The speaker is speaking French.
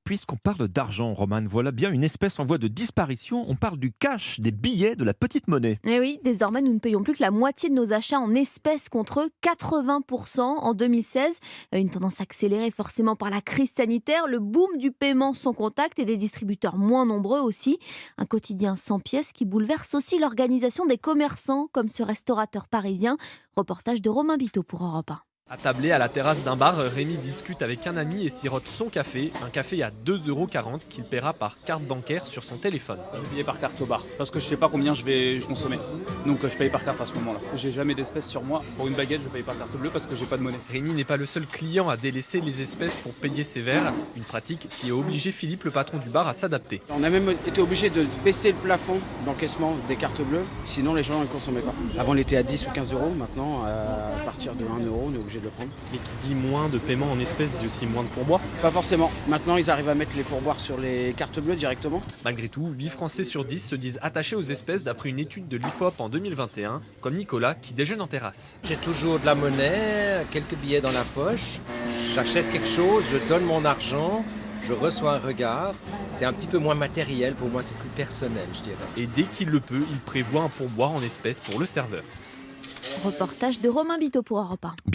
puisqu'on parle d'argent, Romane, voilà bien une espèce en voie de disparition. On parle du cash, des billets, de la petite monnaie. Et oui, désormais, nous ne payons plus que la moitié de nos achats en espèces contre 80% en 2016. Une tendance accélérée forcément par la crise sanitaire, le boom du paiement sans contact et des distributeurs moins nombreux aussi. Un quotidien sans pièces qui bouleverse aussi l'organisation des commerçants, comme ce restaurateur parisien. Reportage de Romain Biteau pour Europe 1. Attablé à la terrasse d'un bar, Rémi discute avec un ami et sirote son café, un café à 2,40 € qu'il paiera par carte bancaire sur son téléphone. Je vais payer par carte au bar parce que je sais pas combien je vais consommer. Donc je paye par carte à ce moment-là. J'ai jamais d'espèces sur moi. Pour une baguette, je paye par carte bleue parce que j'ai pas de monnaie. Rémi n'est pas le seul client à délaisser les espèces pour payer ses verres, une pratique qui a obligé Philippe, le patron du bar, à s'adapter. On a même été obligé de baisser le plafond d'encaissement des cartes bleues, sinon les gens ne consommaient pas. Avant on était à 10 ou 15 euros, maintenant à partir de 1 euro on est obligé de le prendre. Mais qui dit moins de paiement en espèces dit aussi moins de pourboire. Pas forcément, maintenant ils arrivent à mettre les pourboires sur les cartes bleues directement. Malgré tout, 8 Français sur 10 se disent attachés aux espèces d'après une étude de l'IFOP en 2021, comme Nicolas qui déjeune en terrasse. J'ai toujours de la monnaie, quelques billets dans la poche, j'achète quelque chose, je donne mon argent, je reçois un regard. C'est un petit peu moins matériel, pour moi c'est plus personnel, je dirais. Et dès qu'il le peut, il prévoit un pourboire en espèces pour le serveur. Reportage de Romain Biteau pour Europe 1.